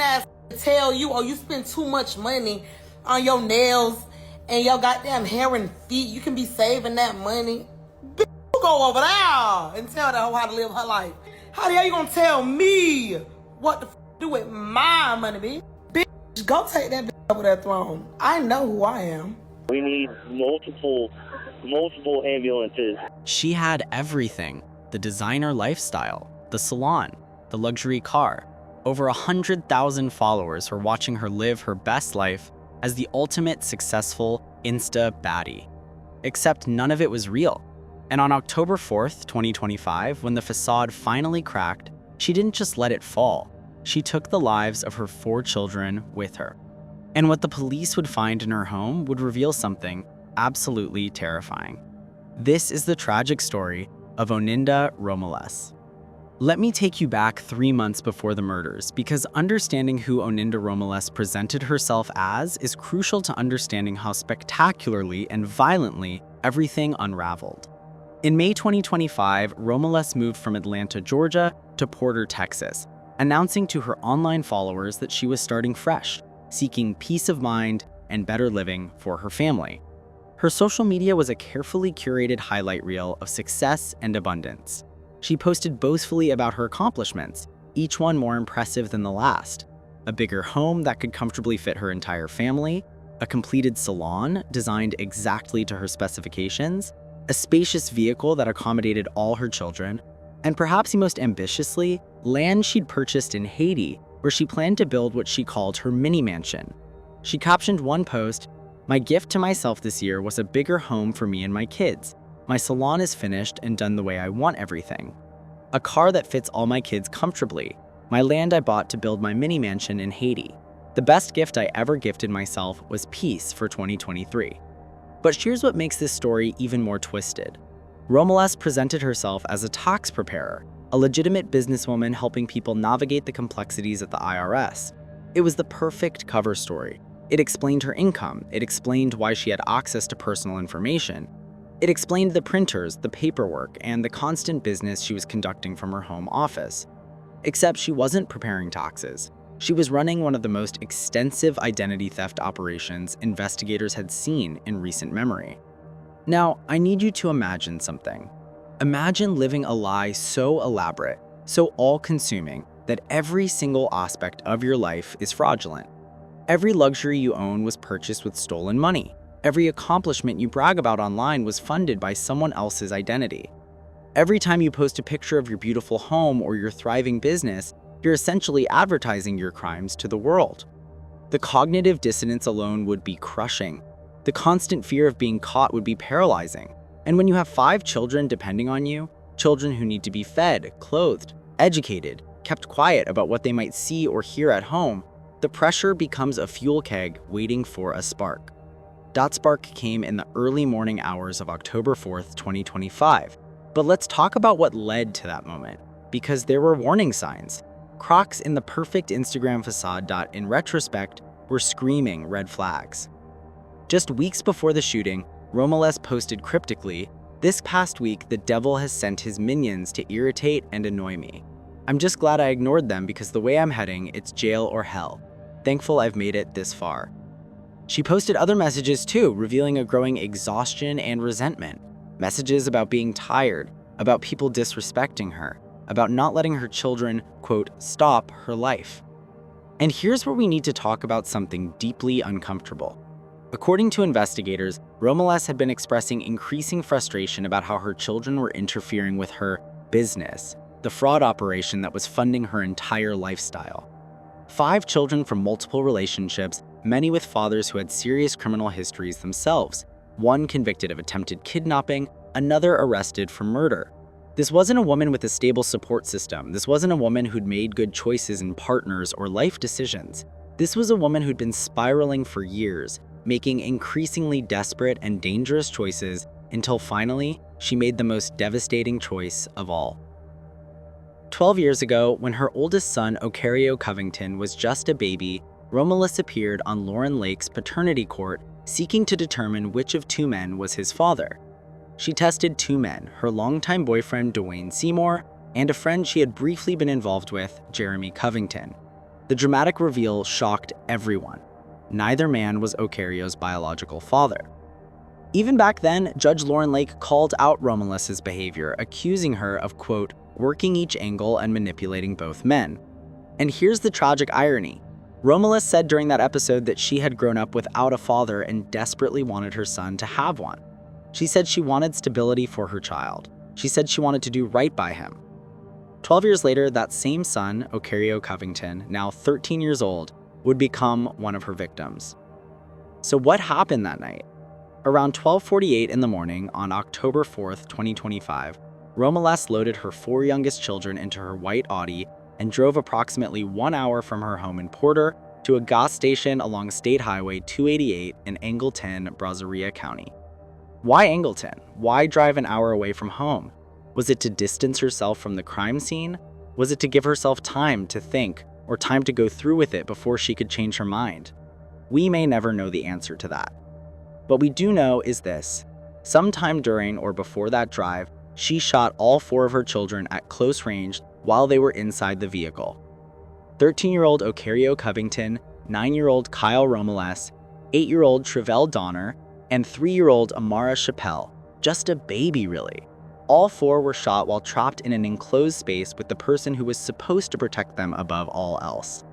ass tell you, oh, you spend too much money on your nails and your goddamn hair and feet, you can be saving that money. Bitch, you go over there and tell that hoe how to live her life. How the hell you gonna tell me what to do with my money, bitch? Bitch, go take that bitch over that throne. I know who I am. We need multiple ambulances. She had everything: the designer lifestyle, the salon, the luxury car. Over 100,000 followers were watching her live her best life as the ultimate successful Insta baddie. Except none of it was real. And on October 4th, 2025, when the facade finally cracked, she didn't just let it fall. She took the lives of her 4 children with her. And what the police would find in her home would reveal something absolutely terrifying. This is the tragic story of Oninda Romoles. Let me take you back 3 months before the murders, because understanding who Oninda Romoles presented herself as is crucial to understanding how spectacularly and violently everything unraveled. In May 2025, Romoles moved from Atlanta, Georgia to Porter, Texas, announcing to her online followers that she was starting fresh, seeking peace of mind and better living for her family. Her social media was a carefully curated highlight reel of success and abundance. She posted boastfully about her accomplishments, each one more impressive than the last. A bigger home that could comfortably fit her entire family, a completed salon designed exactly to her specifications, a spacious vehicle that accommodated all her children, and perhaps most ambitiously, land she'd purchased in Haiti, where she planned to build what she called her mini mansion. She captioned one post, "My gift to myself this year was a bigger home for me and my kids. My salon is finished and done the way I want everything. A car that fits all my kids comfortably. My land I bought to build my mini mansion in Haiti. The best gift I ever gifted myself was peace for 2023. But here's what makes this story even more twisted. Romoles presented herself as a tax preparer, a legitimate businesswoman helping people navigate the complexities at the IRS. It was the perfect cover story. It explained her income. It explained why she had access to personal information. It explained the printers, the paperwork, and the constant business she was conducting from her home office. Except she wasn't preparing taxes. She was running one of the most extensive identity theft operations investigators had seen in recent memory. Now, I need you to imagine something. Imagine living a lie so elaborate, so all-consuming, that every single aspect of your life is fraudulent. Every luxury you own was purchased with stolen money. Every accomplishment you brag about online was funded by someone else's identity. Every time you post a picture of your beautiful home or your thriving business, you're essentially advertising your crimes to the world. The cognitive dissonance alone would be crushing. The constant fear of being caught would be paralyzing. And when you have 5 children depending on you, children who need to be fed, clothed, educated, kept quiet about what they might see or hear at home, the pressure becomes a fuel keg waiting for a spark. That spark came in the early morning hours of October 4th, 2025. But let's talk about what led to that moment, because there were warning signs. Crocs in the perfect Instagram facade that, in retrospect, were screaming red flags. Just weeks before the shooting, Romoles posted cryptically, "This past week, the devil has sent his minions to irritate and annoy me. I'm just glad I ignored them because the way I'm heading, it's jail or hell. Thankful I've made it this far." She posted other messages too, revealing a growing exhaustion and resentment. Messages about being tired, about people disrespecting her, about not letting her children, quote, stop her life. And here's where we need to talk about something deeply uncomfortable. According to investigators, Romoles had been expressing increasing frustration about how her children were interfering with her business, the fraud operation that was funding her entire lifestyle. 5 children from multiple relationships, many with fathers who had serious criminal histories themselves, one convicted of attempted kidnapping, another arrested for murder. This wasn't a woman with a stable support system. This wasn't a woman who'd made good choices in partners or life decisions. This was a woman who'd been spiraling for years, making increasingly desperate and dangerous choices until finally, she made the most devastating choice of all. 12 years ago, when her oldest son, Ocario Covington, was just a baby, Romoles appeared on Lauren Lake's paternity court seeking to determine which of 2 men was his father. She tested 2 men, her longtime boyfriend Dwayne Seymour, and a friend she had briefly been involved with, Jeremy Covington. The dramatic reveal shocked everyone. Neither man was Ocario's biological father. Even back then, Judge Lauren Lake called out Romulus's behavior, accusing her of, quote, working each angle and manipulating both men. And here's the tragic irony. Romulus said during that episode that she had grown up without a father and desperately wanted her son to have one. She said she wanted stability for her child. She said she wanted to do right by him. 12 years later, that same son, Ocario Covington, now 13 years old, would become one of her victims. So what happened that night? Around 12:48 in the morning on October 4th, 2025, Romulus loaded her 4 youngest children into her white Audi and drove approximately 1 hour from her home in Porter to a gas station along State Highway 288 in Angleton, Brazoria County. Why Angleton? Why drive an hour away from home? Was it to distance herself from the crime scene? Was it to give herself time to think or time to go through with it before she could change her mind? We may never know the answer to that. What we do know is this. Sometime during or before that drive, she shot all 4 of her children at close range while they were inside the vehicle. 13-year-old Ocario Covington, 9-year-old Kyle Romulus, 8-year-old Trevelle Donner, and 3-year-old Amara Chappelle. Just a baby, really. All 4 were shot while trapped in an enclosed space with the person who was supposed to protect them above all else.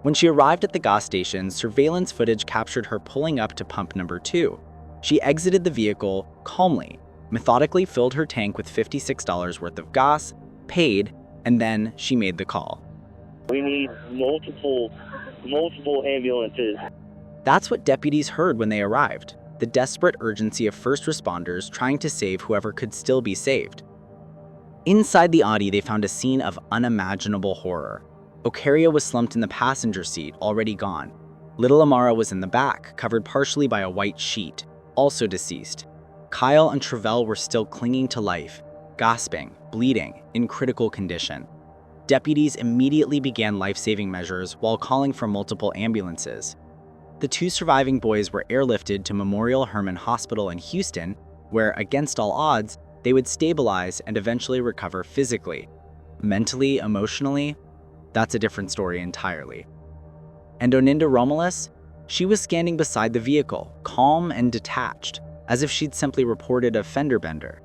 When she arrived at the gas station, surveillance footage captured her pulling up to pump number 2. She exited the vehicle calmly, methodically filled her tank with $56 worth of gas, paid, and then she made the call. We need multiple ambulances. That's what deputies heard when they arrived, the desperate urgency of first responders trying to save whoever could still be saved. Inside the Audi, they found a scene of unimaginable horror. Ocario was slumped in the passenger seat, already gone. Little Amara was in the back, covered partially by a white sheet, also deceased. Kyle and Trevelle were still clinging to life, gasping, bleeding, in critical condition. Deputies immediately began life-saving measures while calling for multiple ambulances. The 2 surviving boys were airlifted to Memorial Hermann Hospital in Houston, where, against all odds, they would stabilize and eventually recover physically. Mentally, emotionally, that's a different story entirely. And Oninda Romulus? She was standing beside the vehicle, calm and detached, as if she'd simply reported a fender bender.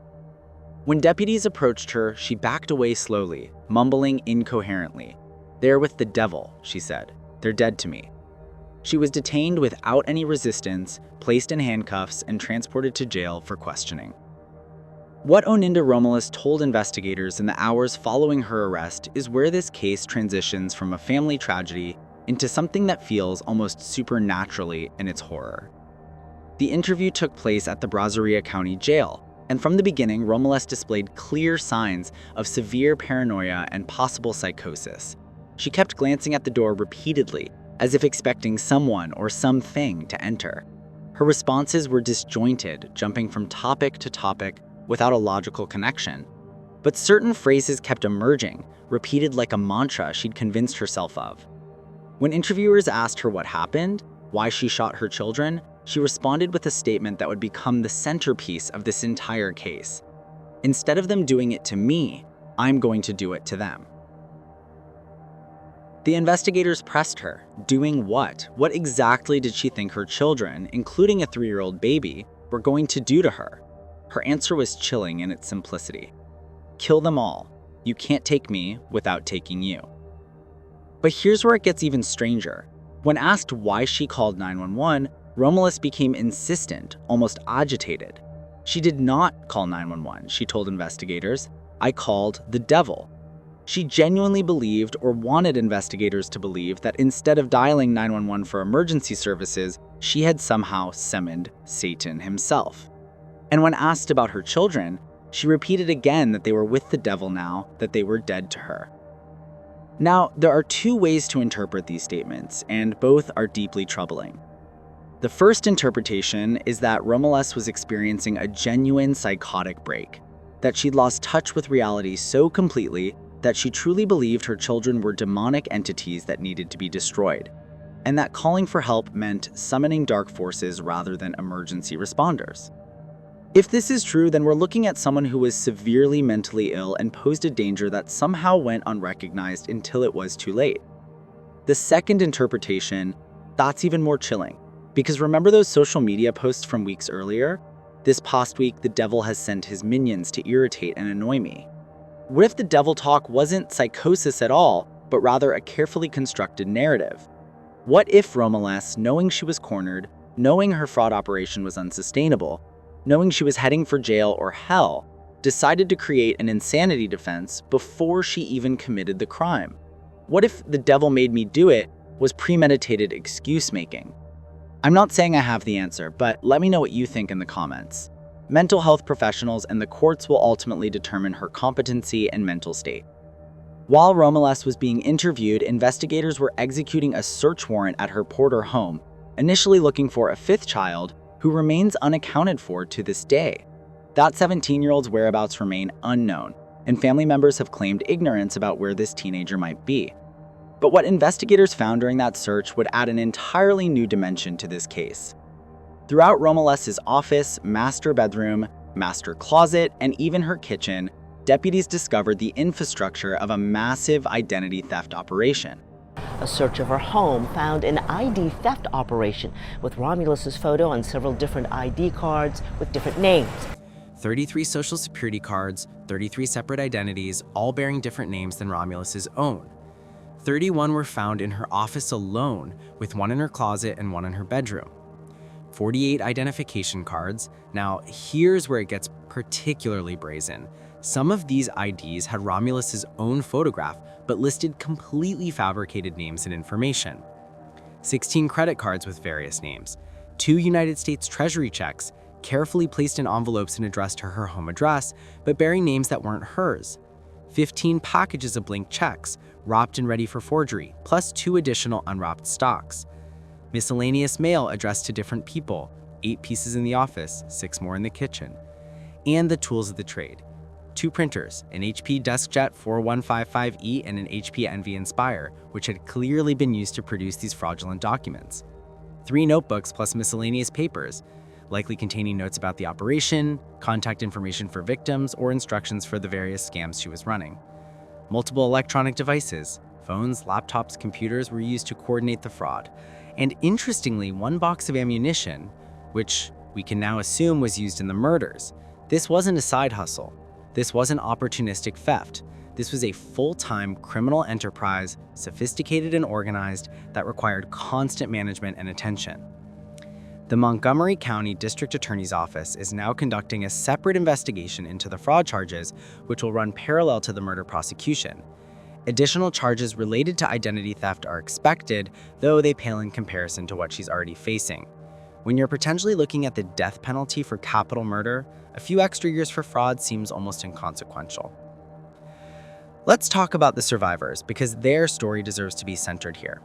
When deputies approached her, she backed away slowly, mumbling incoherently. "They're with the devil," she said. "They're dead to me." She was detained without any resistance, placed in handcuffs, and transported to jail for questioning. What Oninda Romulus told investigators in the hours following her arrest is where this case transitions from a family tragedy into something that feels almost supernaturally in its horror. The interview took place at the Brazoria County Jail, and from the beginning, Romulus displayed clear signs of severe paranoia and possible psychosis. She kept glancing at the door repeatedly, as if expecting someone or something to enter. Her responses were disjointed, jumping from topic to topic without a logical connection. But certain phrases kept emerging, repeated like a mantra she'd convinced herself of. When interviewers asked her what happened, why she shot her children, she responded with a statement that would become the centerpiece of this entire case. "Instead of them doing it to me, I'm going to do it to them." The investigators pressed her. Doing what? What exactly did she think her children, including a 3-year-old baby, were going to do to her? Her answer was chilling in its simplicity. "Kill them all. You can't take me without taking you." But here's where it gets even stranger. When asked why she called 911, Romulus became insistent, almost agitated. She did not call 911, she told investigators. "I called the devil." She genuinely believed, or wanted investigators to believe, that instead of dialing 911 for emergency services, she had somehow summoned Satan himself. And when asked about her children, she repeated again that they were with the devil now, that they were dead to her. Now, there are 2 ways to interpret these statements, and both are deeply troubling. The first interpretation is that Romulus was experiencing a genuine psychotic break, that she'd lost touch with reality so completely that she truly believed her children were demonic entities that needed to be destroyed, and that calling for help meant summoning dark forces rather than emergency responders. If this is true, then we're looking at someone who was severely mentally ill and posed a danger that somehow went unrecognized until it was too late. The second interpretation, that's even more chilling. Because remember those social media posts from weeks earlier? This past week, the devil has sent his minions to irritate and annoy me. What if the devil talk wasn't psychosis at all, but rather a carefully constructed narrative? What if Romeless, knowing she was cornered, knowing her fraud operation was unsustainable, knowing she was heading for jail or hell, decided to create an insanity defense before she even committed the crime? What if the devil made me do it was premeditated excuse-making? I'm not saying I have the answer, but let me know what you think in the comments. Mental health professionals and the courts will ultimately determine her competency and mental state. While Romeless was being interviewed, investigators were executing a search warrant at her Porter home, initially looking for a fifth child who remains unaccounted for to this day. That 17-year-old's whereabouts remain unknown, and family members have claimed ignorance about where this teenager might be. But what investigators found during that search would add an entirely new dimension to this case. Throughout Romeless's office, master bedroom, master closet, and even her kitchen, deputies discovered the infrastructure of a massive identity theft operation. A search of her home found an ID theft operation with Romulus's photo on several different ID cards with different names. 33 social security cards, 33 separate identities, all bearing different names than Romulus's own. 31 were found in her office alone, with one in her closet and one in her bedroom. 48 identification cards. Now, here's where it gets particularly brazen. Some of these IDs had Romulus's own photograph, but listed completely fabricated names and information. 16 credit cards with various names. 2 United States Treasury checks, carefully placed in envelopes and addressed to her home address, but bearing names that weren't hers. 15 packages of blank checks, wrapped and ready for forgery, plus 2 additional unwrapped stocks. Miscellaneous mail addressed to different people, 8 pieces in the office, 6 more in the kitchen. And the tools of the trade. 2 printers, an HP DeskJet 4155E and an HP Envy Inspire, which had clearly been used to produce these fraudulent documents. 3 notebooks plus miscellaneous papers, likely containing notes about the operation, contact information for victims, or instructions for the various scams she was running. Multiple electronic devices, phones, laptops, computers were used to coordinate the fraud. And interestingly, 1 box of ammunition, which we can now assume was used in the murders. This wasn't a side hustle. This wasn't opportunistic theft. This was a full-time criminal enterprise, sophisticated and organized, that required constant management and attention. The Montgomery County District Attorney's Office is now conducting a separate investigation into the fraud charges, which will run parallel to the murder prosecution. Additional charges related to identity theft are expected, though they pale in comparison to what she's already facing. When you're potentially looking at the death penalty for capital murder, a few extra years for fraud seems almost inconsequential. Let's talk about the survivors, because their story deserves to be centered here.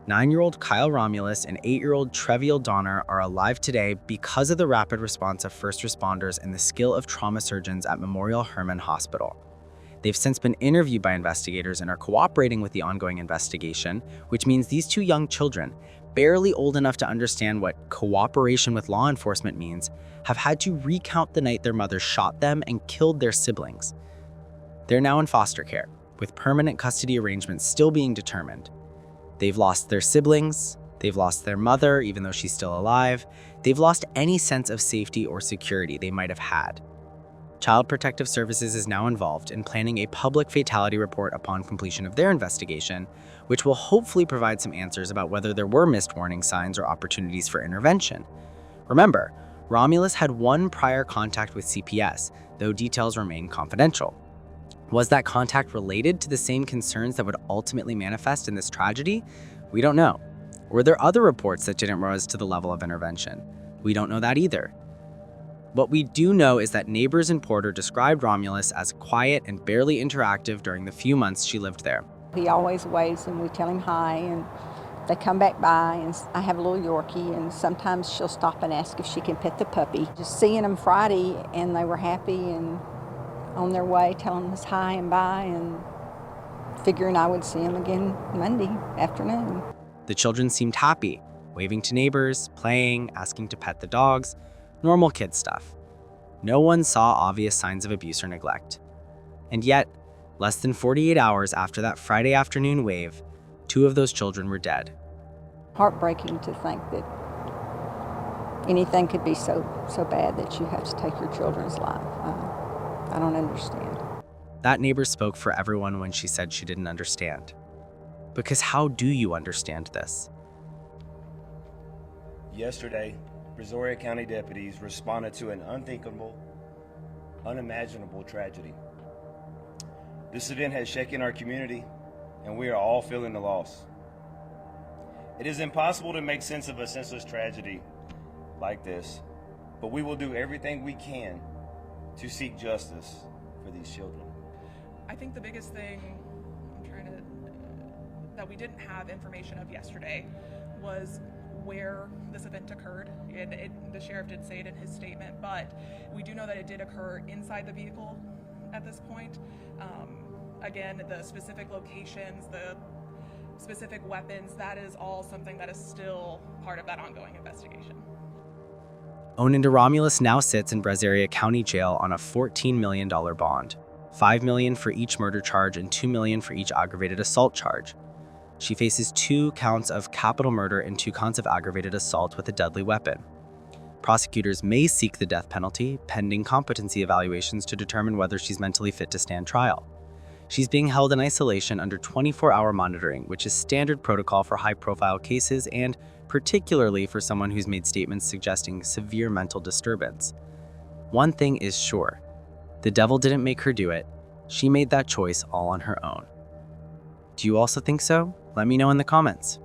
9-year-old Kyle Romulus and 8-year-old Treviel Donner are alive today because of the rapid response of first responders and the skill of trauma surgeons at Memorial Hermann Hospital. They've since been interviewed by investigators and are cooperating with the ongoing investigation, which means these 2 young children, barely old enough to understand what cooperation with law enforcement means, have had to recount the night their mother shot them and killed their siblings. They're now in foster care, with permanent custody arrangements still being determined. They've lost their siblings, they've lost their mother, even though she's still alive, they've lost any sense of safety or security they might have had. Child Protective Services is now involved in planning a public fatality report upon completion of their investigation, which will hopefully provide some answers about whether there were missed warning signs or opportunities for intervention. Remember, Romulus had 1 prior contact with CPS, though details remain confidential. Was that contact related to the same concerns that would ultimately manifest in this tragedy? We don't know. Were there other reports that didn't rise to the level of intervention? We don't know that either. What we do know is that neighbors in Porter described Romulus as quiet and barely interactive during the few months she lived there. He always waves and we tell him hi, and they come back by, and I have a little Yorkie, and sometimes she'll stop and ask if she can pet the puppy. Just seeing them Friday, and they were happy and on their way telling us hi and bye, and figuring I would see them again Monday afternoon. The children seemed happy, waving to neighbors, playing, asking to pet the dogs, normal kid stuff. No one saw obvious signs of abuse or neglect. And yet, less than 48 hours after that Friday afternoon wave, 2 of those children were dead. Heartbreaking to think that anything could be so bad that you have to take your children's life. I don't understand. That neighbor spoke for everyone when she said she didn't understand. Because how do you understand this? Yesterday, Brazoria County deputies responded to an unthinkable, unimaginable tragedy. This event has shaken our community, and we are all feeling the loss. It is impossible to make sense of a senseless tragedy like this, but we will do everything we can to seek justice for these children. I think the biggest thing that we didn't have information of yesterday was where this event occurred. The sheriff did say it in his statement, but we do know that it did occur inside the vehicle at this point. Again, the specific locations, the specific weapons, that is all something that is still part of that ongoing investigation. Oninda Romulus now sits in Brazoria County Jail on a $14 million bond, $5 million for each murder charge and $2 million for each aggravated assault charge. She faces 2 counts of capital murder and 2 counts of aggravated assault with a deadly weapon. Prosecutors may seek the death penalty pending competency evaluations to determine whether she's mentally fit to stand trial. She's being held in isolation under 24-hour monitoring, which is standard protocol for high-profile cases and particularly for someone who's made statements suggesting severe mental disturbance. One thing is sure, the devil didn't make her do it. She made that choice all on her own. Do you also think so? Let me know in the comments.